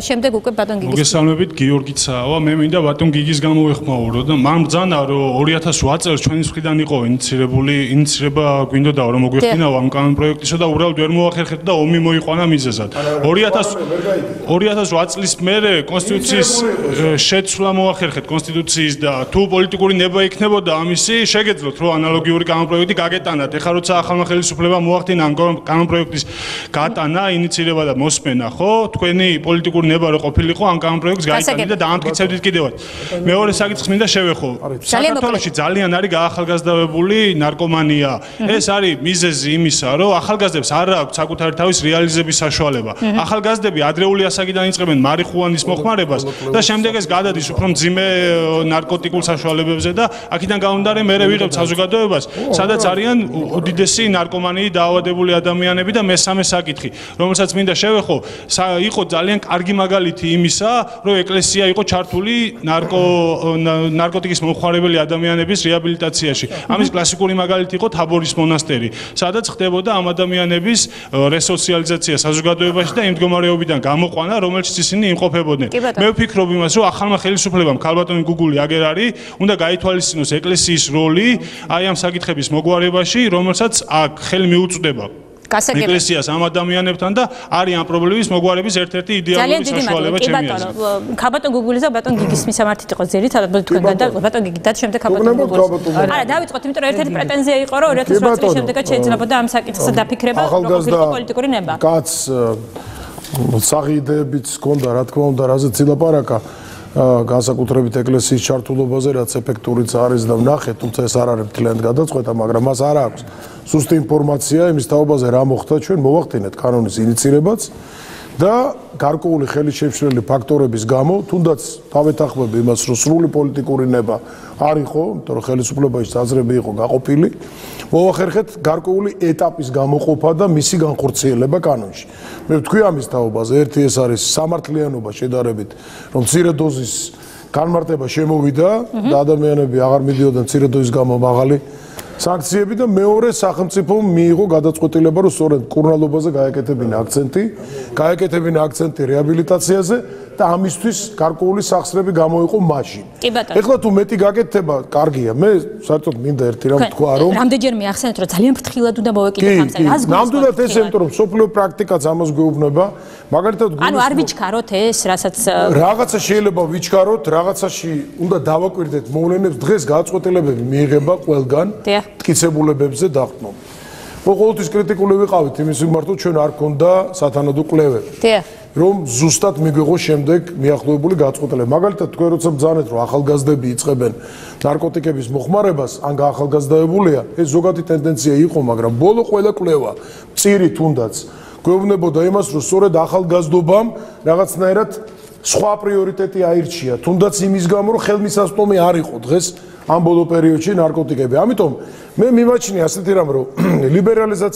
შემდეგ უკვე ბატონ გიგის. მოგესალმებით, გიორგიცაა. მე მინდა ბატონ გიგის გამოვეხმაურო და მან ბრძანა რომ 2008 წელს ჩვენი მხრიდან იყო ინიცირება გვინდოდა რომ მოგვიხდინაო ამ კანონპროექტისო და უბრალოდ ვერ მოახერხეთ და ომი მოიყვანა მიზეზად. 2008 წლის მერე კონსტიტუციის შეცვლა მოახერხეთ კონსტიტუციის და თუ პოლიტიკური ნება იქნებოდა ამისი შეგეძლოთ რომ ანალოგიური კანონპროექტი გაგეტანათ. ეხლა როცა ახალმა ხელისუფლებამ მოახდინა ამ კანონპროექტის გატანა, ინიცირება და მოსმენა, ხო? თქვენი პოლიტიკური ნება რო ყოფილიყო ამ კანონპროექტს გაიტანეთ და დაამტკიცებდით კიდევაც. მეორე საკითხს მინდა შევეხო. საქართველოში ძალიან არის გაახალგაზრდებული ნარკომანია. ეს არის მიზეზი იმისა, რომ ახალგაზრდებს არ აქვს საკუთარი თავის რეალიზების საშუალება. ახალგაზრდები ადრეული ასაკიდან იწყებენ მარიხუანის მოხმარებას და შემდეგ ეს გადადის უფრო მძიმე ნარკოტიკულ საშუალებებზე და აქედან გამომდინარე მე ვიღებ საზოგადოებას, სადაც არიან უდიდესი ნარკომანიით დაავადებული ადამიანები და მესამე საკითხი, რომელსაც მინდა შევეხო, იყო ძალიან კარგი მაგალითი იმისა, რომ ეკლესია იყო ჩართული ნარკოტიკის მომხმარებელი ადამიანების რეაბილიტაციაში. ამის კლასიკური მაგალითი იყო თაბორის მონასტერი, სადაც ხდებოდა ამ ადამიანების რესოციალიზაცია საზოგადოებაში და იმ მდგომარეობიდან გამოყვანა, რომელშიც ისინი იმყოფებოდნენ. მე ვფიქრობ იმას, რომ ახალმა ხელისუფლებამ ქალბატონი გუგული აგერ არის, უნდა გაითვალისწინოს ეკლესიის როლი აი ამ საკითხების მოგვარებაში, რომელსაც აქ ხელი მიუწვდება ეკლესიას ამ ადამიანებთან და არის ამ პრობლემის მოგვარების ერთ-ერთი იდეალური საშუალება ჩემი აზრით. ქალბატონ გუგულის და ბატონ გიგის მისამართით იყო ძირითადად თქვენგან და ბატონ გიგი და შემდეგ ქალბატონ გუგულის. არა, დავიწყოთ, იმიტომ რომ ერთ-ერთი პრეტენზია იყო, რომ 2008 წლის შემდეგაც შეიძლებოდა ამ საკითხს დაფიქრება, როგორც პოლიტიკური ნება. კაც საღი იდეებიც ჰქონდა, რა თქმა უნდა, რაზეც ილაპარაკა. განსაკუთრებით ეკლესიის ჩართულობაზე, რაც ეფექტურიც არის და ვნახეთ, თუმცა ეს არ არის მთლიანად გადაწყვეტა, მაგრამ მას არ აქვს სუსტი ინფორმაცია იმის თაობაზე, რა მოხდა, ჩვენ მოვახდინეთ კანონის ინიცირებაც და გარკვეული ხელისშემშლელი ფაქტორების გამო, თუნდაც დავეთანხმები იმას, რომ სრული პოლიტიკური ნება არ იყო, იმიტომ რომ ხელისუფლებაში საზრები იყო გაყოფილი, მოვახერხეთ გარკვეული ეტაპის გამოყოფა და მისი განხორციელება კანონში. მე ვთქვი ამის თაობაზე, ერთი ეს არის სამართლიანობა შედარებით, რომ მცირე დოზის განმარტება შემოვიდა და ადამიანები აღარ მიდიოდნენ მცირე დოზის გამო მაღალი სანქციები და მეორე სახელმწიფომ მიიღო გადაწყვეტილება, რომ სწორედ კურნალობაზე გაეკეთებინა აქცენტი რეაბილიტაციაზე და ამისთვის გარკვეული სახსრები გამოიყო მაშინ. ეხლა თუ მეტი გაკეთება, კარგია. მე საერთოდ მინდა ერთი რამ თქვა, რომ რამდენჯერმე ახსენეთ, რომ ძალიან ფრთხილად უნდა მოვეკიდოთ ამ წელს. ნამდვილად ესე, იმიტომ რომ სოფლიო პრაქტიკაც ამას გვეუბნება. მაგალითად, ანუ არ ვიჩქაროთ ეს, რასაც რაღაცა შეიძლება ვიჩქაროთ, რაღაცაში უნდა დავაკვირდეთ მოვლენებს, დღეს გადაწყვეტილებები მიიღება ყველგან. მტკიცებულებებზე დაყრდნობით. ყოველთვის კრიტიკული ვიყავით იმის მიმართ, რომ ჩვენ არ გქონდა სათანადო კვლევები. რომ ზუსტად მიგვიღო შემდეგ მიახლოებული გადაწყვეტილება. მაგალითად, თქვენ როცა ბრძანეთ, რომ ახალგაზრდები იწყებენ ნარკოტიკების მოხმარებას, ან გაახალგაზრდებულია, ეს ზოგადი ტენდენცია იყო, მაგრამ ბოლო ყველა კვლევა, მწირი თუნდაც, გვეუბნებოდა იმას, რომ სწორედ ახალგაზრდობამ რაღაცნაირად სხვა პრიორიტეტი აირჩია, თუნდაც იმის გამო, რომ ხელმისაწვდომი არ იყო დღეს ამ ბოლო პერიოდში ნარკოტიკები. ამიტომ მე მიმაჩნია ასეთი რამ, რომ ლიბერალიზაცია